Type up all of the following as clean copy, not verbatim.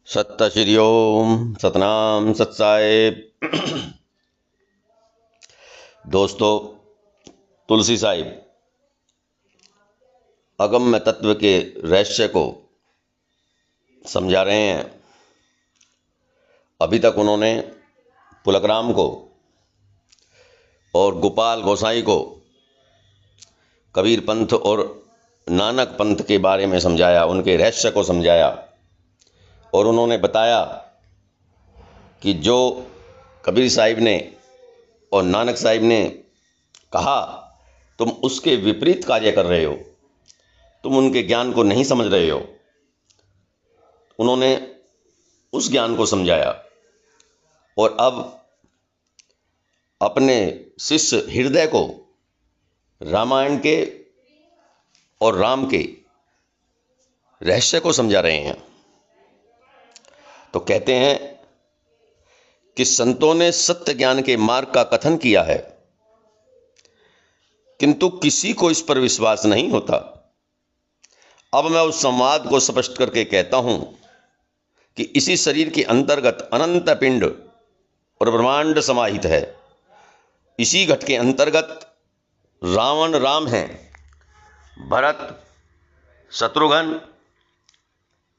सत्य श्री ओम सतनाम सत्साहेब। दोस्तों, तुलसी साहिब अगम्य तत्व के रहस्य को समझा रहे हैं। अभी तक उन्होंने पुलकराम को और गोपाल गोसाई को कबीर पंथ और नानक पंथ के बारे में समझाया, उनके रहस्य को समझाया। और उन्होंने बताया कि जो कबीर साहिब ने और नानक साहिब ने कहा, तुम उसके विपरीत कार्य कर रहे हो, तुम उनके ज्ञान को नहीं समझ रहे हो। उन्होंने उस ज्ञान को समझाया और अब अपने शिष्य हृदय को रामायण के और राम के रहस्य को समझा रहे हैं। तो कहते हैं कि संतों ने सत्य ज्ञान के मार्ग का कथन किया है, किंतु किसी को इस पर विश्वास नहीं होता। अब मैं उस संवाद को स्पष्ट करके कहता हूं कि इसी शरीर के अंतर्गत अनंत पिंड और ब्रह्मांड समाहित है। इसी घट के अंतर्गत रावण राम हैं, भरत शत्रुघ्न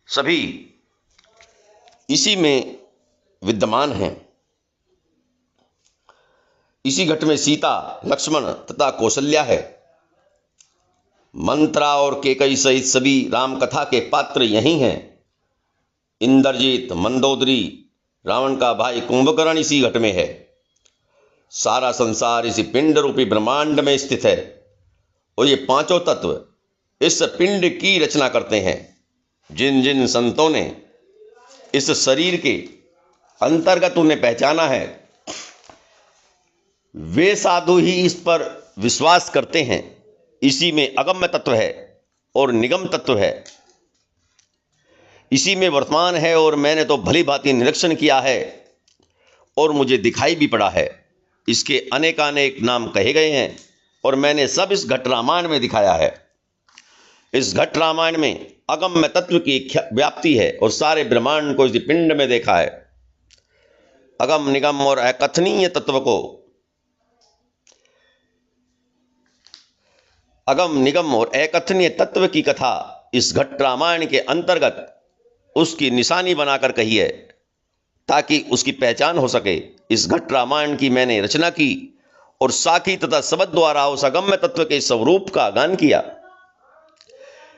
सभी इसी में विद्यमान हैं। इसी घट में सीता लक्ष्मण तथा कौशल्या है। मंत्रा और केकई सहित सभी राम कथा के पात्र यही हैं। इंद्रजीत मंदोदरी रावण का भाई कुंभकर्ण इसी घट में है। सारा संसार इसी पिंड रूपी ब्रह्मांड में स्थित है और ये पांचों तत्व इस पिंड की रचना करते हैं। जिन जिन संतों ने इस शरीर के अंतर्गत उन्हें पहचाना है, वे साधु ही इस पर विश्वास करते हैं। इसी में अगम्य तत्व है और निगम तत्व है। इसी में वर्तमान है और मैंने तो भली भांति निरीक्षण किया है और मुझे दिखाई भी पड़ा है। इसके अनेकानेक नाम कहे गए हैं और मैंने सब इस घट रामायण में दिखाया है। इस घट रामायण में अगम्य तत्व की व्याप्ति है और सारे ब्रह्मांड को इसी पिंड में देखा है। अगम निगम और अकथनीय तत्व को अगम निगम और अकथनीय तत्व की कथा इस घट रामायण के अंतर्गत उसकी निशानी बनाकर कही है, ताकि उसकी पहचान हो सके। इस घट रामायण की मैंने रचना की और साखी तथा शब्द द्वारा उस अगम्य तत्व के स्वरूप का गान किया।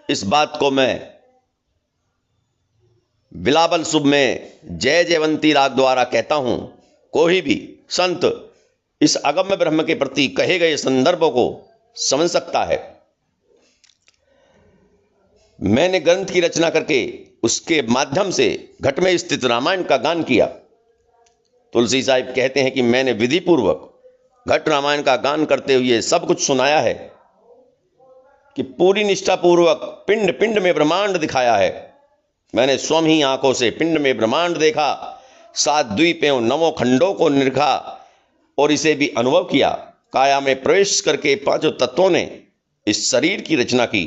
इस बात को मैं बिलावल शुभ में जय जयवंती राग द्वारा कहता हूं। कोई भी संत इस अगम्य ब्रह्म के प्रति कहे गए संदर्भों को समझ सकता है। मैंने ग्रंथ की रचना करके उसके माध्यम से घट में स्थित रामायण का गान किया। तुलसी साहिब कहते हैं कि मैंने विधि पूर्वक घट रामायण का गान करते हुए सब कुछ सुनाया है कि पूरी निष्ठा पूर्वक पिंड पिंड में ब्रह्मांड दिखाया है। मैंने स्वयं ही आंखों से पिंड में ब्रह्मांड देखा, 7 द्वीपों 9 खंडों को निरखा और इसे भी अनुभव किया। काया में प्रवेश करके 5 तत्वों ने इस शरीर की रचना की।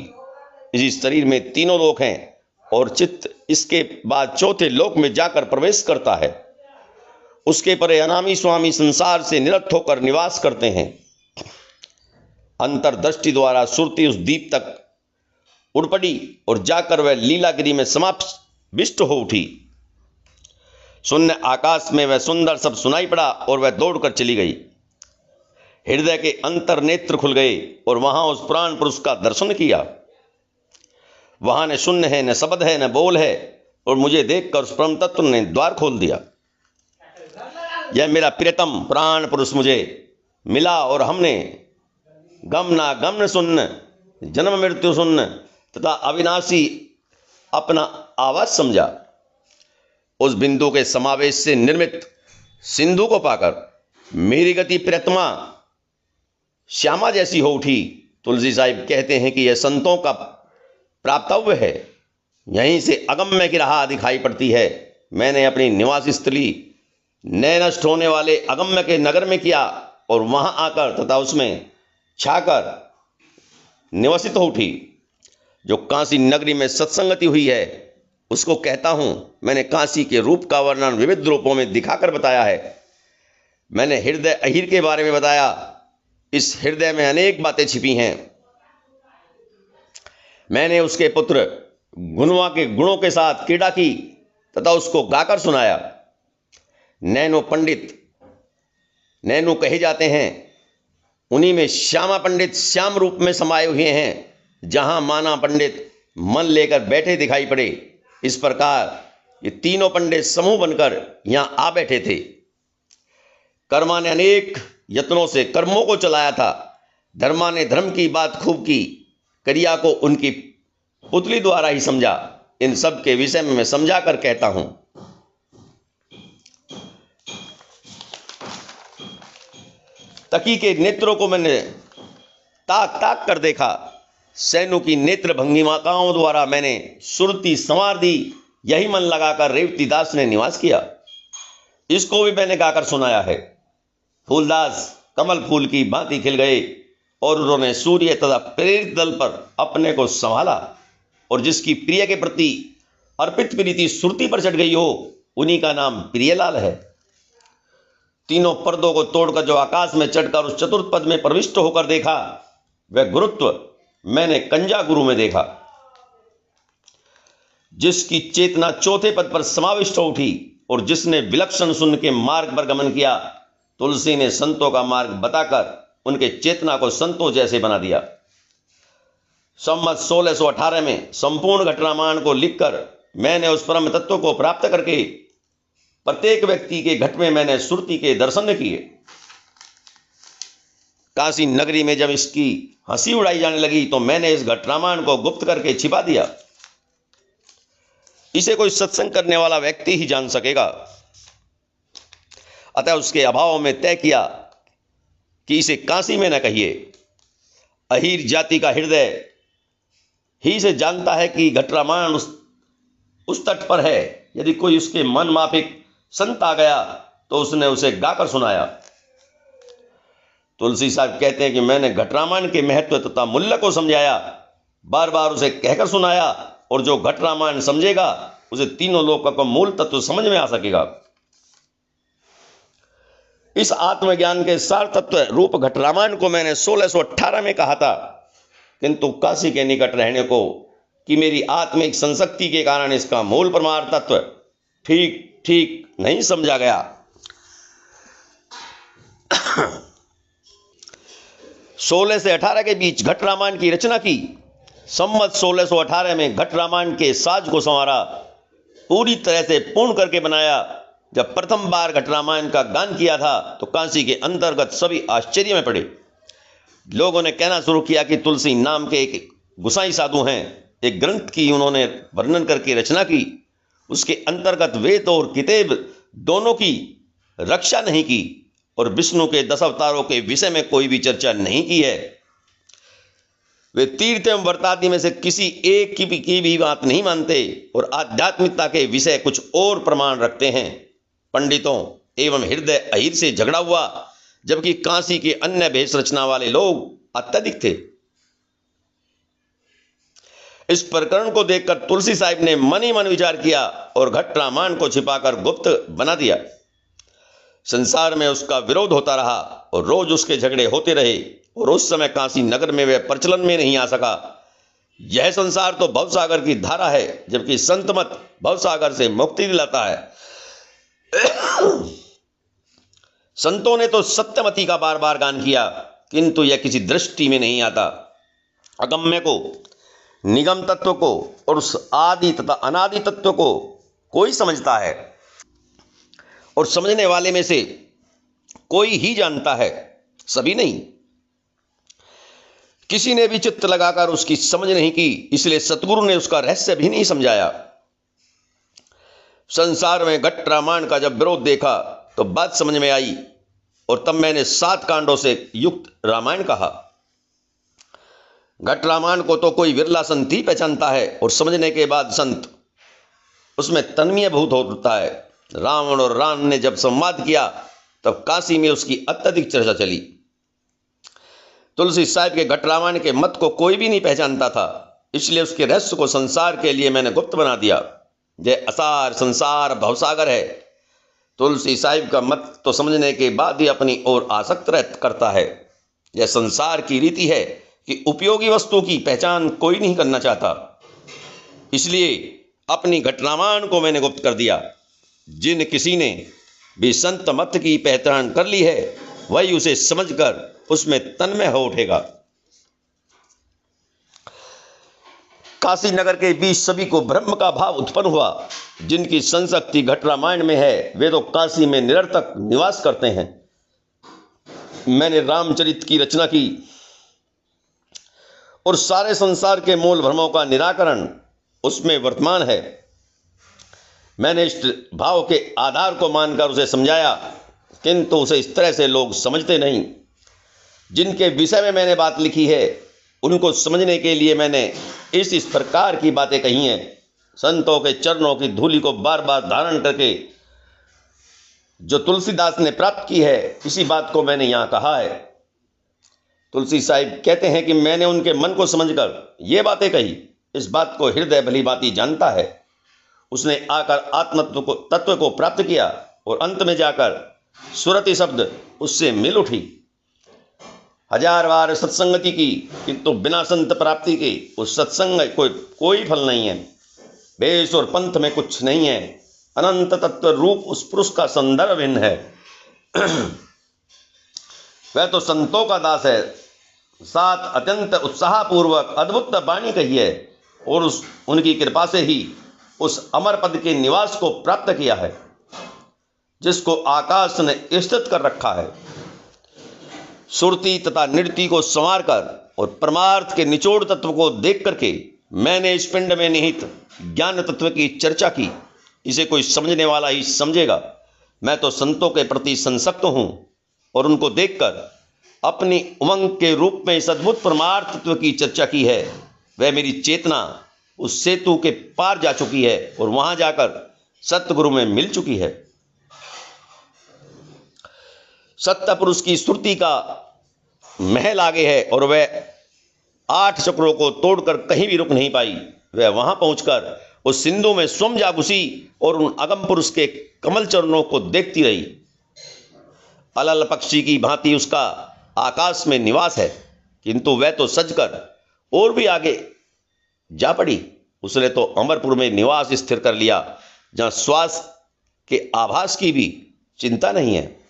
इस शरीर में 3 लोक हैं और चित्त इसके बाद 4थे लोक में जाकर प्रवेश करता है। उसके परे अनामी स्वामी संसार से निरत होकर निवास करते हैं। अंतर्दृष्टि द्वारा सुरती उस द्वीप तक उड़ पड़ी और जाकर वह लीलागिरी में समाविष्ट हो उठी। शून्य आकाश में वह सुंदर सब सुनाई पड़ा और वह दौड़कर चली गई। हृदय के अंतर नेत्र खुल गए और वहां उस प्राण पुरुष का दर्शन किया। वहां न शून्य है, न शब्द है, न बोल है और मुझे देखकर उस परम तत्व ने द्वार खोल दिया। यह मेरा प्रियतम प्राण पुरुष मुझे मिला और हमने गमना गमन शून्य, जन्म मृत्यु शून्य तथा अविनाशी अपना आवाज समझा। उस बिंदु के समावेश से निर्मित सिंधु को पाकर मेरी गति प्रियतमा श्यामा जैसी हो उठी। तुलसी साहिब कहते हैं कि यह संतों का प्राप्तव्य है। यहीं से अगम्य की राह दिखाई पड़ती है। मैंने अपनी निवास स्थली नए नष्ट होने वाले अगम्य के नगर में किया और वहां आकर तथा उसमें छाकर निवसित हो उठी। जो काशी नगरी में सत्संगति हुई है उसको कहता हूं, मैंने काशी के रूप का वर्णन विविध रूपों में दिखाकर बताया है। मैंने हृदय अहिर के बारे में बताया। इस हृदय में अनेक बातें छिपी हैं। मैंने उसके पुत्र गुणवा के गुणों के साथ क्रीड़ा की तथा उसको गाकर सुनाया। नैनो पंडित नैनो कहे जाते हैं, उन्हीं में श्यामा पंडित श्याम रूप में समाये हुए हैं। जहां माना पंडित मन लेकर बैठे दिखाई पड़े, इस प्रकार ये तीनों पंडित समूह बनकर यहां आ बैठे थे। कर्मा ने अनेक यत्नों से कर्मों को चलाया था। धर्मा ने धर्म की बात खूब की, क्रिया को उनकी पुतली द्वारा ही समझा। इन सब के विषय में मैं समझा कर कहता हूं। तकी के नेत्रों को मैंने ताक ताक कर देखा। सैनु की नेत्र भंगिमाकाओं द्वारा मैंने सुरती संवार दी। यही मन लगाकर रेवती दास ने निवास किया। इसको भी मैंने गाकर सुनाया है। फूलदास कमल फूल की भांति खिल गए और उन्होंने सूर्य तथा प्रेरित दल पर अपने को संभाला। और जिसकी प्रिय के प्रति अर्पित प्रीति सुरती पर चढ़ गई हो, उन्हीं का नाम प्रियलाल है। तीनों पर्दों को तोड़कर जो आकाश में चढ़कर उस चतुर्थ पद में प्रविष्ट होकर देखा, वह गुरुत्व मैंने कंजा गुरु में देखा। जिसकी चेतना चौथे पद पर समाविष्ट हो उठी और जिसने विलक्षण सुन के मार्ग पर गमन किया, तुलसी ने संतों का मार्ग बताकर उनके चेतना को संतों जैसे बना दिया। संवत 1618 में संपूर्ण घटरामायण को लिखकर मैंने उस परम तत्व को प्राप्त करके प्रत्येक व्यक्ति के घट में मैंने सुरती के दर्शन किए। काशी नगरी में जब इसकी हंसी उड़ाई जाने लगी तो मैंने इस घट रामायण को गुप्त करके छिपा दिया। इसे कोई सत्संग करने वाला व्यक्ति ही जान सकेगा। अतः उसके अभाव में तय किया कि इसे काशी में न कहिए। अहीर जाति का हृदय ही से जानता है कि घट रामायण उस तट पर है। यदि कोई उसके मन माफिक संत आ गया तो उसने उसे गाकर सुनाया। तुलसी साहब कहते हैं कि मैंने घट रामायण के महत्व तथा मूल्य को समझाया, बार बार उसे कहकर सुनाया, और जो घट रामायण समझेगा उसे तीनों लोकों का मूल तत्व समझ में आ सकेगा। इस आत्मज्ञान के सार तत्व रूप घट रामायण को मैंने 1618 में कहा था, किंतु काशी के निकट रहने को कि मेरी आत्मिक संशक्ति के कारण इसका मूल परमार्थ तत्व ठीक नहीं समझा गया। 16 से 18 के बीच घट रामायण की रचना की। संवत 1618 में घट रामायण के साज को संवारा, पूरी तरह से पूर्ण करके बनाया। जब प्रथम बार घट रामायण का गान किया था तो काशी के अंतर्गत सभी आश्चर्य में पड़े। लोगों ने कहना शुरू किया कि तुलसी नाम के एक गुसाई साधु हैं। एक ग्रंथ की उन्होंने वर्णन करके रचना की। उसके अंतर्गत वेद और किताब दोनों की रक्षा नहीं की और विष्णु के 10 अवतारों के विषय में कोई भी चर्चा नहीं की है। वे तीर्थ एवं व्रतादि में से किसी एक की भी बात नहीं मानते और आध्यात्मिकता के विषय कुछ और प्रमाण रखते हैं। पंडितों एवं हृदय अहिर से झगड़ा हुआ, जबकि काशी के अन्य भेष रचना वाले लोग अत्यधिक थे। इस प्रकरण को देखकर तुलसी साहिब ने मन ही मन विचार किया और घट रामायण को छिपाकर गुप्त बना दिया। संसार में उसका विरोध होता रहा और रोज उसके झगड़े होते रहे और उस समय काशी नगर में वह प्रचलन में नहीं आ सका। यह संसार तो भवसागर की धारा है, जबकि संत मत भवसागर से मुक्ति दिलाता है। संतों ने तो सत्यमती का बार बार गान किया, किंतु यह किसी दृष्टि में नहीं आता। अगम्य को, निगम तत्व को और उस आदि तथा अनादि तत्व को कोई समझता है और समझने वाले में से कोई ही जानता है, सभी नहीं। किसी ने भी चित्त लगाकर उसकी समझ नहीं की, इसलिए सतगुरु ने उसका रहस्य भी नहीं समझाया। संसार में घट रामायण का जब विरोध देखा तो बात समझ में आई और तब मैंने 7 कांडों से युक्त रामायण कहा। घट रामायण को तो कोई विरला संत ही पहचानता है और समझने के बाद संत उसमें तन्मयभूत होता है। रावण और राम ने जब संवाद किया तब काशी में उसकी अत्यधिक चर्चा चली। तुलसी साहिब के घट रामायण के मत को कोई भी नहीं पहचानता था, इसलिए उसके रहस्य को संसार के लिए मैंने गुप्त बना दिया। यह असार संसार भवसागर है। तुलसी साहिब का मत तो समझने के बाद ही अपनी ओर आसक्त करता है। यह संसार की रीति है कि उपयोगी वस्तु की पहचान कोई नहीं करना चाहता, इसलिए अपनी घटनावान को मैंने गुप्त कर दिया। जिन किसी ने भी संत मत की पहचान कर ली है, वही उसे समझकर उसमें तन्मय हो उठेगा। काशी नगर के बीच सभी को ब्रह्म का भाव उत्पन्न हुआ। जिनकी संशक्ति घट रामायण में है, वे तो काशी में निरर्थक निवास करते हैं। मैंने रामचरित की रचना की और सारे संसार के मूल भ्रमों का निराकरण उसमें वर्तमान है। मैंने इष्ट भाव के आधार को मानकर उसे समझाया, किंतु उसे इस तरह से लोग समझते नहीं। जिनके विषय में मैंने बात लिखी है, उनको समझने के लिए मैंने इस प्रकार की बातें कही हैं। संतों के चरणों की धूलि को बार बार धारण करके जो तुलसीदास ने प्राप्त की है, इसी बात को मैंने यहाँ कहा है। तुलसी साहिब कहते हैं कि मैंने उनके मन को समझकर ये बातें कही। इस बात को हृदय भली भांति जानता है। उसने आकर आत्मत्व को तत्व को प्राप्त किया और अंत में जाकर सुरति शब्द उससे मिल उठी। 1000 बार सत्संगति की, किंतु बिना संत प्राप्ति के उस सत्संग कोई फल नहीं है। वेश और पंथ में कुछ नहीं है। अनंत तत्व रूप उस पुरुष का संदर्भ भिन्न है। वह तो संतों का दास है। साथ अत्यंत उत्साहपूर्वक अद्भुत वाणी कही है और उनकी कृपा से ही उस अमर पद के निवास को प्राप्त किया है, जिसको आकाश ने स्थित कर रखा है। सुरति तथा नृत्य को संवार कर और परमार्थ के निचोड़ तत्व को देख करके मैंने इस पिंड में निहित ज्ञान तत्व की चर्चा की। इसे कोई समझने वाला ही समझेगा। मैं तो संतों के प्रति संसक्त हूं और उनको देखकर अपनी उमंग के रूप में इस अद्भुत परमार्थ तत्व की चर्चा की है। वह मेरी चेतना उस सेतु के पार जा चुकी है और वहां जाकर सतगुरु में मिल चुकी है। सत्य पुरुष की स्तुति का महल आगे है और वह 8 चक्रों को तोड़कर कहीं भी रुक नहीं पाई। वह वहां पहुंचकर उस सिंधु में स्वयं जा घुसी और उन अगम पुरुष के कमल चरणों को देखती रही। अलल पक्षी की भांति उसका आकाश में निवास है, किंतु वह तो सजकर और भी आगे जा पड़ी। उसने तो अमरपुर में निवास स्थिर कर लिया, जहां श्वास के आभास की भी चिंता नहीं है।